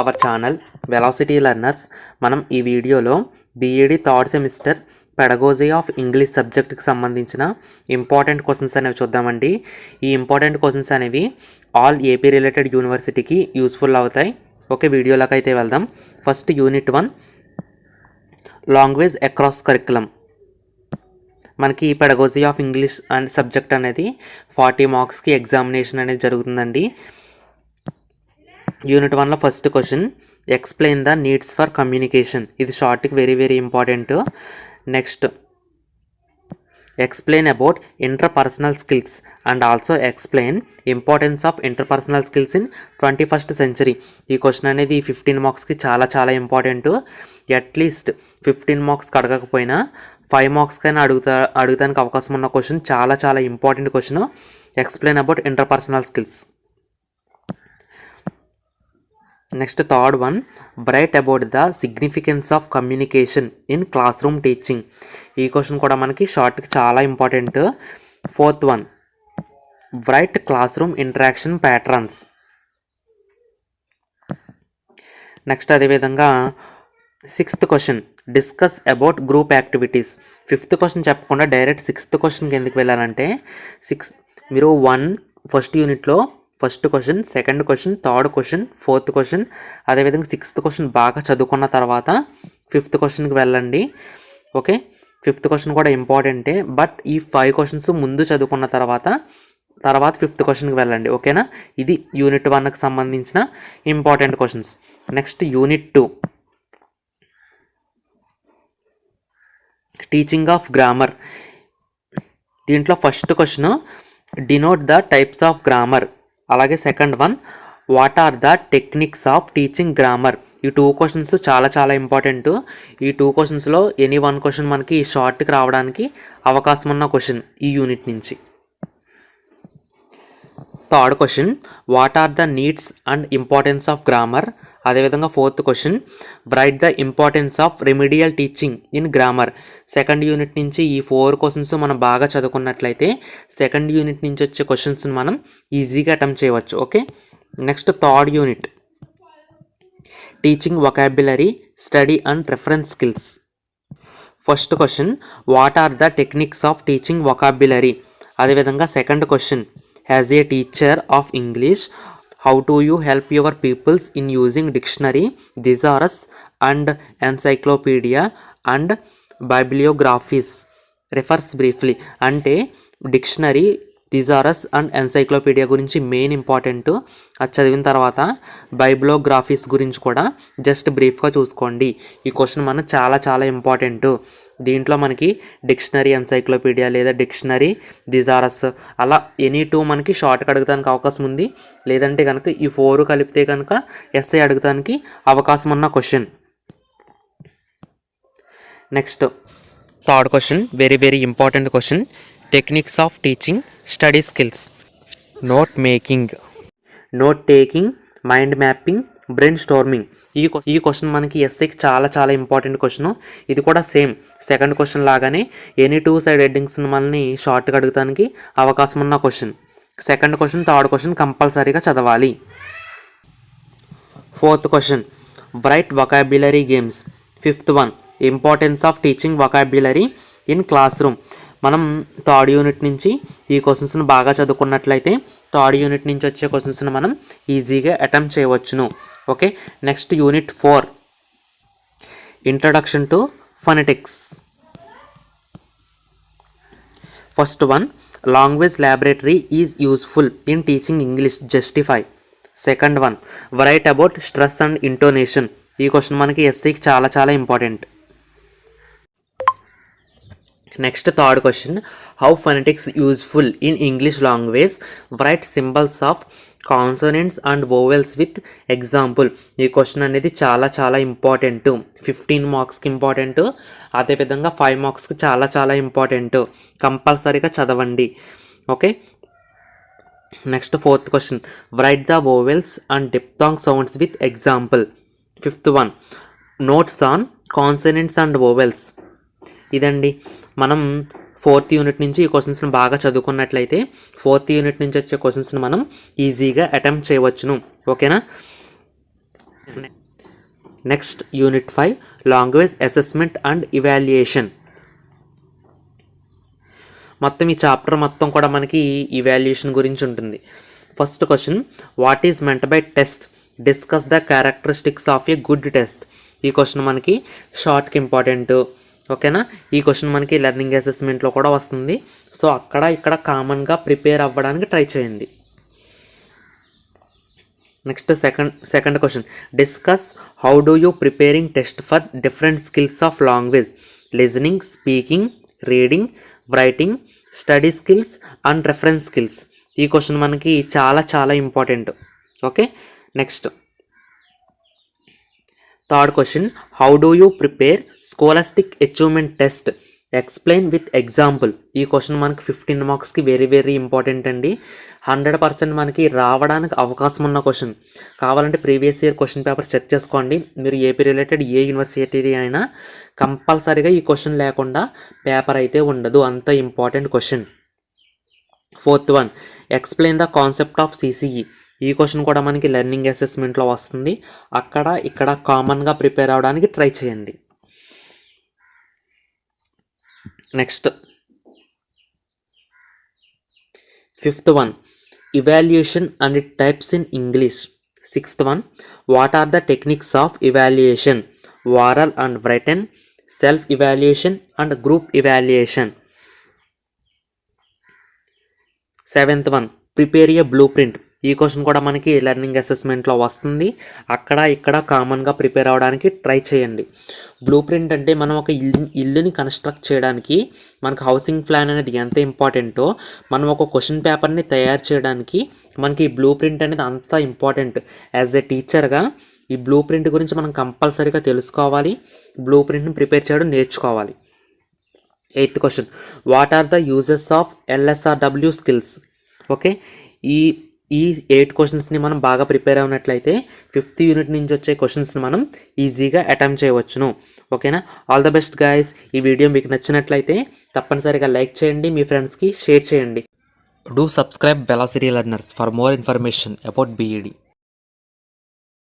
Our channel velocity learners. మనం ఈ వీడియోలో B E D third semester pedagogy of English సబ్జెక్ట్కి సంబంధించిన ఇంపార్టెంట్ క్వశ్చన్స్ అనేవి చూద్దామండి. ఈ ఇంపార్టెంట్ క్వశ్చన్స్ అనేవి ఆల్ ఏపీ రిలేటెడ్ యూనివర్సిటీకి యూస్ఫుల్ అవుతాయి. ఓకే, వీడియోలోకి అయితే వెళ్దాం. First unit 1 language across curriculum. మనకి pedagogy of English and subject అనేది 40 మార్క్స్కి ఎగ్జామినేషన్ అనేది జరుగుతుందండి. యూనిట్ 1లో first question, explain the needs for communication. ఇది షార్ట్కి very important. Next, explain about interpersonal skills and also explain importance of interpersonal skills in 21st century. ఈ question అనేది 15 మార్క్స్కి చాలా ఇంపార్టెంట్. అట్లీస్ట్ 15 మార్క్స్కి అడగకపోయినా 5 మార్క్స్కైనా అడుగుతానికి అవకాశం ఉన్న క్వశ్చన్, చాలా important question. Explain about interpersonal skills. Next third one, write about the significance of communication in class room teaching. ఈ క్వశ్చన్ కూడా మనకి షార్ట్కి చాలా important. Fourth one, right class room interaction patterns. Next అదేవిధంగా 6th question, discuss about group activities. 5th question చెప్పకుండా direct 6th క్వశ్చన్కి ఎందుకు వెళ్ళాలంటే, మీరు ఫస్ట్ యూనిట్లో first question, second question, third question, fourth question, అదేవిధంగా 6th క్వశ్చన్ బాగా చదువుకున్న తర్వాత 5th క్వశ్చన్కి వెళ్ళండి. ఓకే, 5th క్వశ్చన్ కూడా ఇంపార్టెంటే, బట్ ఈ 5 క్వశ్చన్స్ ముందు చదువుకున్న తర్వాత 5th క్వశ్చన్కి వెళ్ళండి. ఓకేనా, ఇది యూనిట్ 1కి సంబంధించిన important questions. Next unit 2, teaching of grammar. దీంట్లో first question, denote the types of grammar. అలాగే second one, what are the techniques of teaching grammar. ఈ 2 క్వశ్చన్స్ చాలా ఇంపార్టెంట్. ఈ 2 క్వశ్చన్స్లో ఎనీ 1 క్వశ్చన్ మనకి షార్ట్కి రావడానికి అవకాశం ఉన్న క్వశ్చన్ ఈ యూనిట్ నుంచి. Third question, what are the needs and importance of grammar. అదేవిధంగా 4th question, write the importance of remedial teaching in grammar. Second unit నుంచి ఈ 4 క్వశ్చన్స్ మనం బాగా చదువుకున్నట్లయితే సెకండ్ యూనిట్ నుంచి వచ్చే క్వశ్చన్స్ని మనం ఈజీగా అటెంప్ట్ చేయవచ్చు. Okay, next third unit, teaching vocabulary, study and reference skills. First question, what are the techniques of teaching vocabulary. అదేవిధంగా second question, as a teacher of English how do you help your pupils in using dictionary, thesaurus and encyclopedia and bibliographies. Refers briefly. అంటే dictionary, థిసారస్ and encyclopaedia గురించి main important. అది చదివిన తర్వాత బైబ్లియోగ్రఫీస్ గురించి కూడా just బ్రీఫ్గా చూసుకోండి. ఈ క్వశ్చన్ మనకు చాలా ఇంపార్టెంట్. దీంట్లో మనకి డిక్షనరీ, ఎన్సైక్లోపీడియా లేదా డిక్షనరీ, థిసారస్ అలా ఎనీ 2 మనకి షార్ట్కి అడగడానికి అవకాశం ఉంది. లేదంటే కనుక ఈ 4 కలిపితే కనుక ఎస్ఐ అడగడానికి అవకాశం ఉన్న question. Next third question, very important question, techniques of teaching study skills. Note making, note taking, mind mapping, brain storming. ఈ క్వశ్చన్ మనకి ఎస్ఐకి చాలా ఇంపార్టెంట్ క్వశ్చన్. ఇది కూడా సేమ్ సెకండ్ క్వశ్చన్ లాగానే ఎనీ 2 సైడ్ హెడ్డింగ్స్ మనల్ని షార్ట్గా అడగడానికి అవకాశం ఉన్న question. Second question, third question కంపల్సరీగా చదవాలి. Fourth question, right vocabulary games. 5th one, importance of teaching vocabulary in class room. మనం థర్డ్ యూనిట్ నుంచి ఈ క్వశ్చన్స్ని బాగా చదువుకున్నట్లయితే థర్డ్ యూనిట్ నుంచి వచ్చే క్వశ్చన్స్ని మనం ఈజీగా అటెంప్ట్ చేయవచ్చును. Okay, next unit 4, introduction to phonetics. First one, language laboratory is useful in teaching English, justify. Second one, write about stress and intonation. ఈ క్వశ్చన్ మనకి ఎస్సీకి చాలా important. Next third question, how phonetics useful in English language, right symbols of consonants and vowels with example. ఈ question అనేది చాలా important. 15 మార్క్స్కి important. అదేవిధంగా 5 మార్క్స్కి చాలా ఇంపార్టెంట్. కంపల్సరీగా చదవండి. Okay, next 4th question, write the vowels and diphthong sounds with example. 5th one, notes on consonants and vowels. ఇదండి, మనం 4th యూనిట్ నుంచి ఈ క్వశ్చన్స్ని బాగా చదువుకున్నట్లయితే 4th యూనిట్ నుంచి వచ్చే క్వశ్చన్స్ని మనం ఈజీగా అటెంప్ట్ చేయవచ్చును. ఓకేనా, next unit 5 language assessment and evaluation. మొత్తం ఈ చాప్టర్ మొత్తం కూడా మనకి ఇవాల్యుయేషన్ గురించి ఉంటుంది. First question, what is meant by test, discuss the characteristics of a good test. ఈ క్వశ్చన్ మనకి షార్ట్కి ఇంపార్టెంట్. ఓకేనా, ఈ క్వశ్చన్ మనకి లెర్నింగ్ అసెస్మెంట్లో కూడా వస్తుంది. సో అక్కడ ఇక్కడ కామన్గా ప్రిపేర్ అవ్వడానికి ట్రై చేయండి. Next second question, discuss how do you preparing test for different skills of language, listening, speaking, reading, writing, study skills and reference skills. ఈ క్వశ్చన్ మనకి చాలా చాలా important. Okay, next third question, how do you prepare scholastic achievement test, explain with example. ఈ question మనకి 15 మార్క్స్కి very very important అండి. 100% మనకి రావడానికి అవకాశం ఉన్న క్వశ్చన్. కావాలంటే previous year question papers check చేసుకోండి. మీరు ఏపీ రిలేటెడ్ ఏ యూనివర్సిటీ అయినా కంపల్సరీగా ఈ క్వశ్చన్ లేకుండా పేపర్ అయితే ఉండదు, అంత important question. Fourth one, explain the concept of CCE. ఈ క్వశ్చన్ కూడా మనకి లెర్నింగ్ అసెస్మెంట్లో వస్తుంది. అక్కడ ఇక్కడ కామన్గా ప్రిపేర్ అవడానికి ట్రై చేయండి. Next fifth one, evaluation and it types in English. Sixth one, what are the techniques of evaluation, oral and written, self evaluation and group evaluation. Seventh one, prepare a blue print. ఈ question కూడా మనకి learning అసెస్మెంట్లో వస్తుంది. అక్కడ ఇక్కడ కామన్గా prepare అవ్వడానికి try చేయండి. Blue print అంటే మనం ఒక ఇల్లుని కన్స్ట్రక్ట్ చేయడానికి మనకు హౌసింగ్ ప్లాన్ అనేది ఎంత ఇంపార్టెంటో, మనం ఒక క్వశ్చన్ పేపర్ని తయారు చేయడానికి మనకి ఈ బ్లూ ప్రింట్ అనేది అంత ఇంపార్టెంట్. యాజ్ ఎ టీచర్గా ఈ బ్లూ ప్రింట్ గురించి మనం కంపల్సరీగా తెలుసుకోవాలి, బ్లూ ప్రింట్ని ప్రిపేర్ చేయడం నేర్చుకోవాలి. Eighth question, what are the uses of LSRW skills. Okay, ఈ 8 క్వశ్చన్స్ని మనం బాగా ప్రిపేర్ అయినట్లయితే 5th యూనిట్ నుంచి వచ్చే క్వశ్చన్స్ని మనం ఈజీగా అటెంప్ట్ చేయవచ్చును. ఓకేనా, ఆల్ ద బెస్ట్ గైస్. ఈ వీడియో మీకు నచ్చినట్లయితే తప్పనిసరిగా లైక్ చేయండి, మీ ఫ్రెండ్స్కి షేర్ చేయండి. Do subscribe velocity learners for more information about BED.